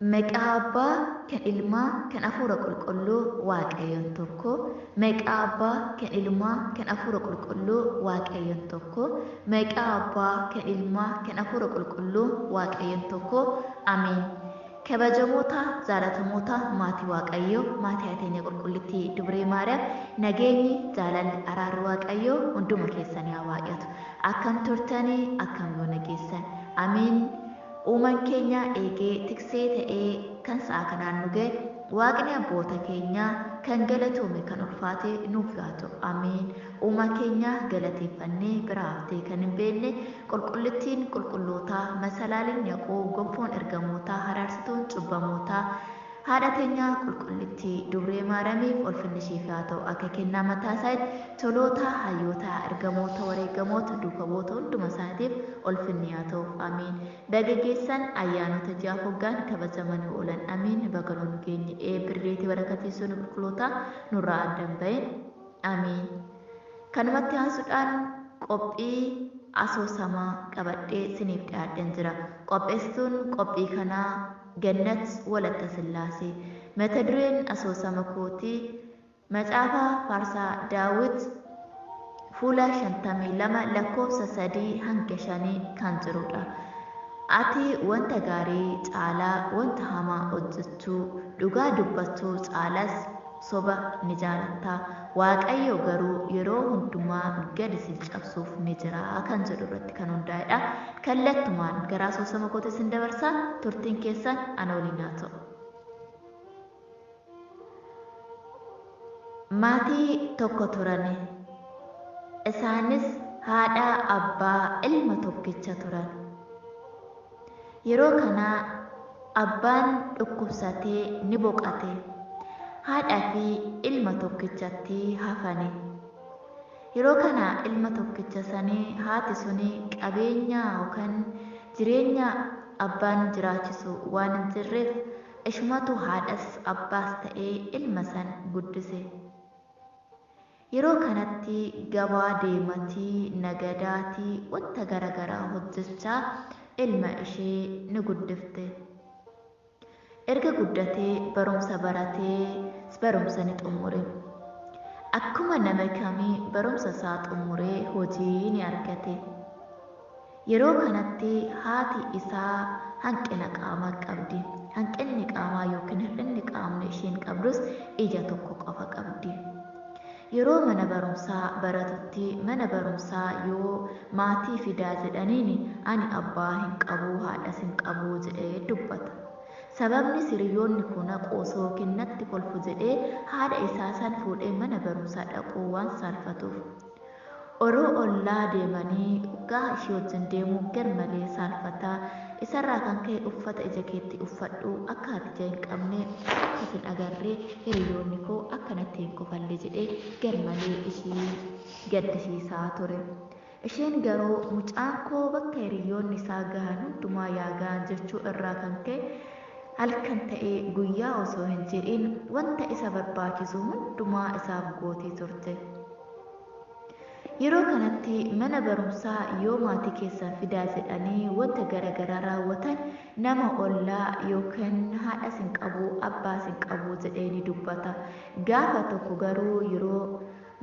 Maqaa Abbaa, kan Ilmaa, kan Hafuura Qulqulluu Waaqayyoon tokko. Maqaa Abbaa, kan Ilmaa, kan Hafuura Qulqulluu Waaqayyoon tokko. Maqaa Abbaa, kan Ilmaa, kan Hafuura Qulqulluu Waaqayyoon tokko. Ameen. Kabajamoota jaalatamoota maatii Waaqayyoo, maatii Ateenya Qulqullittii Dubree Maariyaam, nageenyi jaalalli araarri Waaqayyoo hunduma keessanii haa baay'atu. Akkam turtanii akkam yoo nageessan. Ameen. Uumaan keenya eegee tiksee ta'ee kan sa'a kanaan nu ga'e Waaqni abboota keenyaa kan galatoome kan ulfaate nuuf haa ta'u. Ameen. Uumaa keenya galateeffannee bira haftee kan hin beekne qulqullittiin qulqullootaa masalaaliin yaqoo gonfoon ergamootaa araarsituun cubbamootaa haadha keenya qulqullittii Dubree Maariyaamiif ulfinni isheef haa ta'u. Akka kennaa mataa isaatti toloota hayyoota ergamoota wareegamoota duuka bu'oota hunduma isaatiif ulfinni haa ta'u. Ameen. Dargaggeessan ayyaanota ja'a hoggaan kabajamanii oolan. Ameen. Bagaloon keenya eebbireetii barakatiisuun qulqullootaa nurraa addan ba'e. Ameen. Kanumatti aansuudhaan qophii asoosamaa qabadhee isiniif dhiyaadhan jira. Qopheessituun qophii kanaa Gannat Walatta Sillaasee. Mata dureen asoosama kootii Macaafa Faarsaa Daawit fuula 52 lakkoofsa 3 hanga 5 kan jirudha. Ati wanta gaarii caalaa wanta hamaa hojjechuu dhugaa dubbachuu caalaas soba ni jaalatta. Waaqayyo garuu yeroo hundumaa gadi si cabsuuf ni jira kan jedhu irratti kan hundaa'edha. Kallattumaan gara asoosama kootii isin dabarsaa turtiin keessan ana waliin haa ta'u. Maatii tokko turani. Isaanis haadha abbaa ilma tokkicha turan. Yeroo kana abbaan dhukkubsatee ni boqate. Haadhaa fi ilma tokkichatti hafani. Yeroo kana ilma tokkicha sanii haati suni qabeenya yookaan jireenya abbaan jiraachisu waan hin jirreef ishumatu haadhas abbaas ta'ee ilma san guddise. Yeroo kanatti gabaa deematii nagadaatii wanta garaagaraa hojjechaa ilma ishee ni guddifte. Erga guddatee barumsa baratee barumsa ni xumure. Akkuma nama kamii barumsa isaa xumuree hojii ni argate. Yeroo kanatti haati isaa hanqina qaamaa qabdi. Hanqinni qaamaa yookiin hir'inni qaamni isheen qabdus ija tokko qofa qabdi. Yeroo mana barumsaa baratutti mana barumsaa yoo maatii fidaa jedhaniin ani abbaa hin qabu haadhas hin qabu jedhee dubbata. Sababni hiriyoonni kun qoosoo kennatti kolfu jedhee haadha isaa san fuudhee mana barumsaa dhaquu waan saalfatuuf. Oroo ollaa deemanii waggaa ishee wajjin deemuu garmalee saalfataa. Isarraa kan ka'e uffata ija keetti uffadhu akka ati ija hin qabne akka hin agarree hiriyoonni koo akkanatti hin kofalle jedhee garmalee ishee gaddisiisaa ture. Isheen garuu mucaan koo bakka hiriyoonni isaa gahan hundumaa yaa gahan jechuu irraa kan ka'e halkan ta'ee guyyaa osoo hin jedhin wanta isa barbaachisu hundumaa isaaf gootii turte. Yeroo kanatti mana barumsaa yoo maatii keessan fidaa jedhanii wanta garaagaraa raawwatan nama ollaa yookaan haadhas hin qabu abbaas hin qabu jedhee ni dubbata. Gaafa tokko garuu yeroo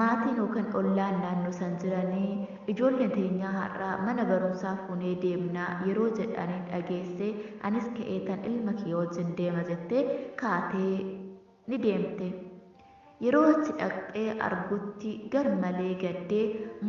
maatiin yookaan ollaan naannoo san jiranii ijoolleen teenyaa har'aa mana barumsaa fuunee deemnaa yeroo jedhanii dhageesse anis ka'ee tan ilma kee wajjin deema jettee kaatee ni deemte. Yeroo achi dhaqxee argutti garmalee gaddee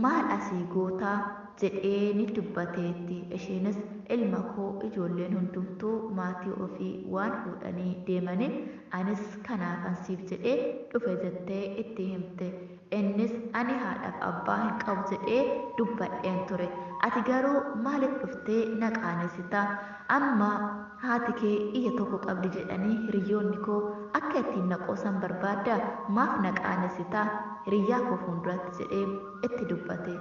maal asii gootaa jedhee ni dubbateetti. Isheenis ilma koo ijoolleen hundumtuu maatii ofii waan fuudhanii deemaniif anis kanaafan siif jedhee dhufe jettee itti himte. Innis ani haadhaaf abbaa hin qabu jedhee dubbadheen ture. Ati garuu maaliif dhuftee na qaanessita? Amma haati kee ija tokko qabdi jedhanii hiriyoonni koo akka ittiin na qoosan barbaadda maaf na qaanessita? Hiriyyaa koo fuulduratti jedhee itti dubbate.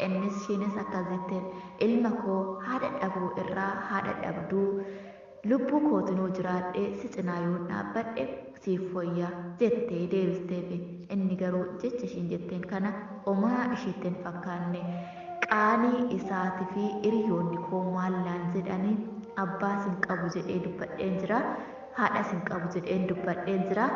Innis isheenis akkas jetteen ilma koo haadha dhabuu irraa haadha dhabduu lubbuu kootinuu jiraadhee si cinaa yoo dhaabbadhe siif fayyaa jettee deebisteef. Inni garuu jecha ishiin jetteen kana homaa isheetti hin fakkaanne qaanii isaatii fi hiriyoonni koo maallaan jedhanii abbaa sin qabu jedhee dubbadheen jira, haadha sin qabu jedheen dubbadheen jira.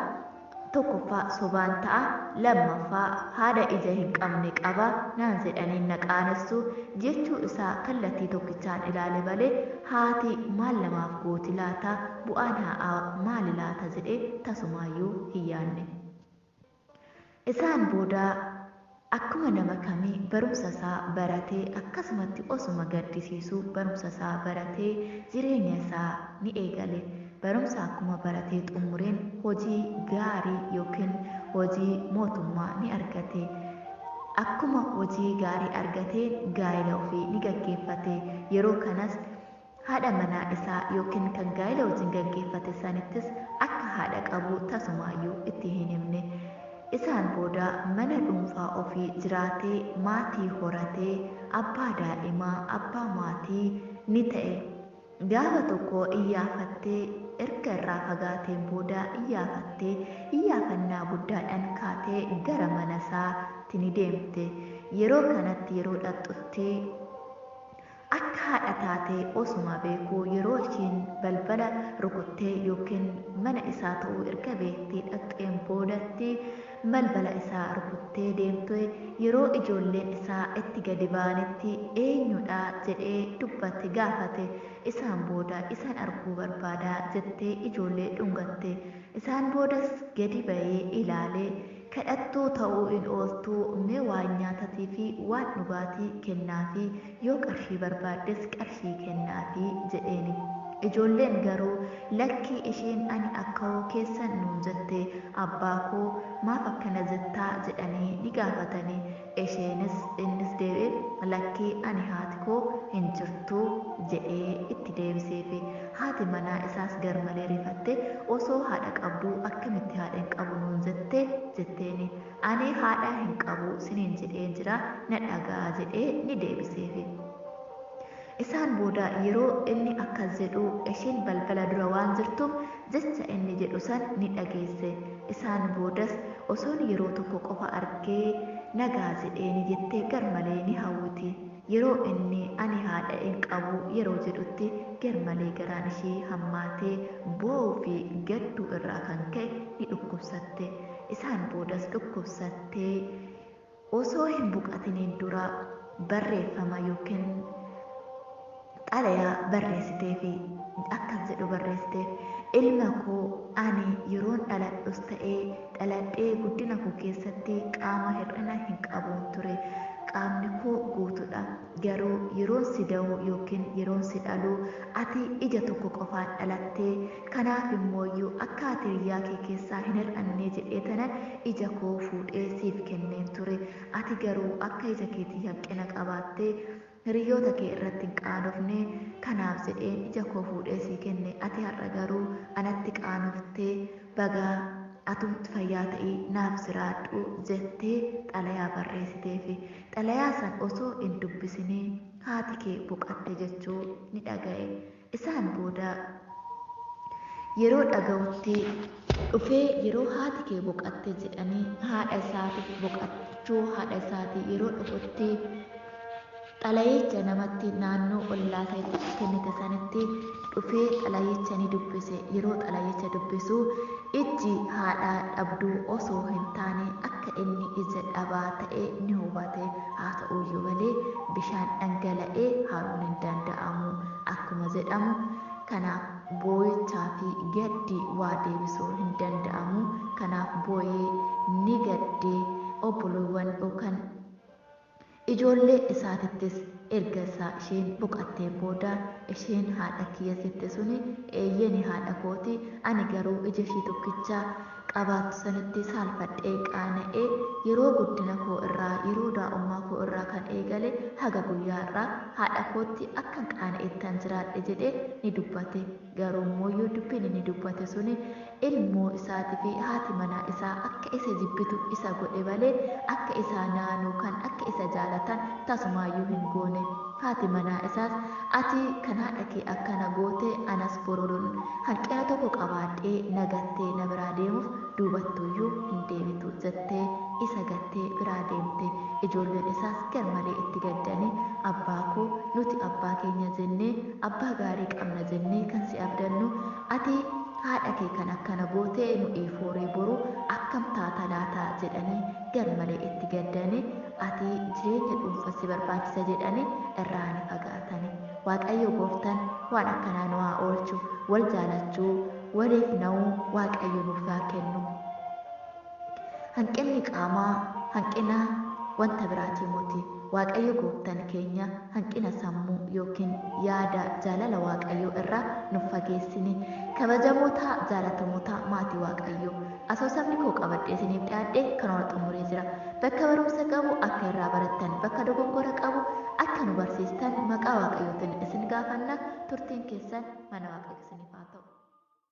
Tokkoffaa sobaan ta'a, lammaffaa haadha ija hin qabne qaba naan jedhanii na qaanessu jechuu isaa kallattii tokkichaan ilaale malee haati maal namaaf gooti laata, bu'aan haa'aa maali laata jedhee tasumaayyuu hin yaadne. Isaan booda akkuma nama kamii barumsa isaa baratee akkasumatti osuma gaddisiisuu barumsa isaa baratee jireenya isaa ni eegale. Barumsa akkuma baratee xumureen hojii gaarii yookiin hojii mootummaa ni argate. Akkuma hojii gaarii argatee gaa'ela ofii ni gaggeeffate. Yeroo kanas haadha manaa isaa yookiin kan gaa'ela wajjin gaggeeffate sanittis akka haadha qabu tasumaayyuu itti hin himne. Isaan booda mana dhuunfaa ofii jiraatee maatii horatee abbaa daa'imaa abbaa maatii ni ta'e. Gaafa tokko iyyaafattee erga irraa fagaateen booda iyyaafannaa guddaadhaan kaatee gara mana isaatti ni deemte. Yeroo kanatti yeroo dhaxxutti akka haadha taatee osuma beekuu yeroo ishiin balbala rukuttee yookiin mana isaa ta'uu erga beektee dhaxxeen boodatti balbala isaa rukuttee deemte. Yeroo ijoolleen isaa itti gadi ba'anitti eenyudha jedhee dubbatti gaafate. Isaan booda isaan arguu barbaada jettee ijoollee dhungatte. Isaan boodas gadi ba'ee ilaalee kadhattuu ta'uu hin ooltuu mee waan nyaatatii fi waan dhugaatii kennaafi yoo qarshii barbaaddes qarshii kennaafi jedheeni. Ijoolleen garuu lakkii isheen ani akka hoo keessan nuun jette abbaa koo maaf akkana jettaa jedhanii ni gaafatanii. Innis deebi'ee lakkii ani haati koo hin jirtu jedhee itti deebiseefi. Haati manaa isaas garmalee rifatte osoo haadha qabduu akkamitti haadha hin qabu nuun jetteeni. Ani haadha hin qabu siniin jedheen jira na dhagaa jedhee ni deebiseefi. Isaan booda yeroo inni akkas jedhu isheen balbala dura waan jirtuuf jecha inni jedhu san ni dhageesse. Isaan boodas osoon yeroo tokko qofa argee nagaa jedheeni jettee garmalee ni hawwiti. Yeroo inni ani haadha hin qabu yeroo jedhutti garmalee garaan ishee hammaatee boo'uu fi gadduu irraa kan ka'e ni dhukkubsatte. Isaan boodas dhukkubsattee osoo hin boqotiniin dura barreeffama yookiin xalayaa barreessitee fi akkas jedhu barreessiteef ilma koo ani yeroon dhaladhus ta'ee dhaladhee guddina koo keessatti qaama hir'ina hin qabuun ture. Qaamni koo guutuudha. Garuu yeroon si da'u yookiin yeroon si dhalu ati ija tokko qofaan dhalattee kanaaf immooyyuu akka ati hiriyaa kee keessaa hin hir'anne jedhee tana ija koo fuudhee siif kenneen ture. Ati garuu akka ija keetii hanqina qabaattee hiriyoota kee irratti hin qaanofne kanaaf jedheen ija koo fuudhee sii kenne. Ati har'a garuu anatti qaanoftee bagaa atumti fayyaa ta'ii naaf jiraadhu jettee xalayaa barreessiteefi. Xalayaa san osoo hin dubbisinii haati kee boqatte jechuu ni dhaga'e. Isaan booda yeroo dhaga'utti dhufee yeroo haati kee boqatte jedhanii haadha isaatiif boqachuu haadha isaatii yeroo dhufutti xalayicha namatti naannoo ollaa ta'etti kennite sanitti dhufee xalayicha ni dubbise. Yeroo xalayicha dubbisu ijji haadhaa dhabduu osoo hin taane akka inni ija dhabaa ta'e ni hubate. Haa ta'uyyuu malee bishaan dhangala'ee haaruun hin danda'amu akkuma jedhamu. Kanaaf boo'ichaa fi gaddi waa deebisuu hin danda'amu. Kanaaf boo'ee ni gaddee obboloowwan yookaan ijoollee isaatittis erga isaa isheen boqattee booda isheen haadha kiyya jette suni eeyyeni haadha kooti ani garuu ija ishii tokkicha qabaattu sanitti saalfadhee qaana'ee yeroo guddina koo irraa yeroo daa'ummaa koo irraa kan eegale haga guyyaa irraa haadha kootti akkan qaana'ettan jiraadhe jedhee ni dubbate. Garuu immoo dubbiin inni dubbate suni ilmoo isaatii fi haati manaa isaa akka isa jibbitu isa godhe malee akka isa naanuu kan akka isa jaalatan tasumaayyuu hin goone. haati manaa isaas ati kan haadha kee akkana goote anas bororuun hanqina tokko qabaadhee nagattee na biraa deemuuf duubattuyyuu hin deebitu jettee isa gattee biraa deemte. Ijoolleen isaas garmalee itti gaddanii abbaa koo nuti abbaa keenya jennee abbaa gaarii qabna jennee kan si abdannu ati haadha kee kan akkana gootee nu ifooree boru akkam taata laata jedhanii garmalee itti gaddanii ati jireenya dhuunfaa si barbaachisa jedhanii irraa ni fagaatani. Waaqayyo gooftaan waan akkanaa nu haa oolchu, wal jaalachuu waliif na'uu Waaqayyo nuuf haa kennu. Hanqinni qaamaa hanqina wanta biraatii miti. Waaqayyo gooftaan keenya hanqina sammuu yookiin yaada jaalala Waaqayyo irraa nuuf fageessini. Kabajamoota jaalatamoota maatii Waaqayyo asoosamni koo qabadhee isiniif dhiyaadhee kan wal xumuree jira. Bakka barumsa qabu akka irraa barattan, bakka dogongora qabu akka nu barsiistan maqaa Waaqayyootiin isin gaafanna. Turtiin keessan mana Waaqayyo isiniif haa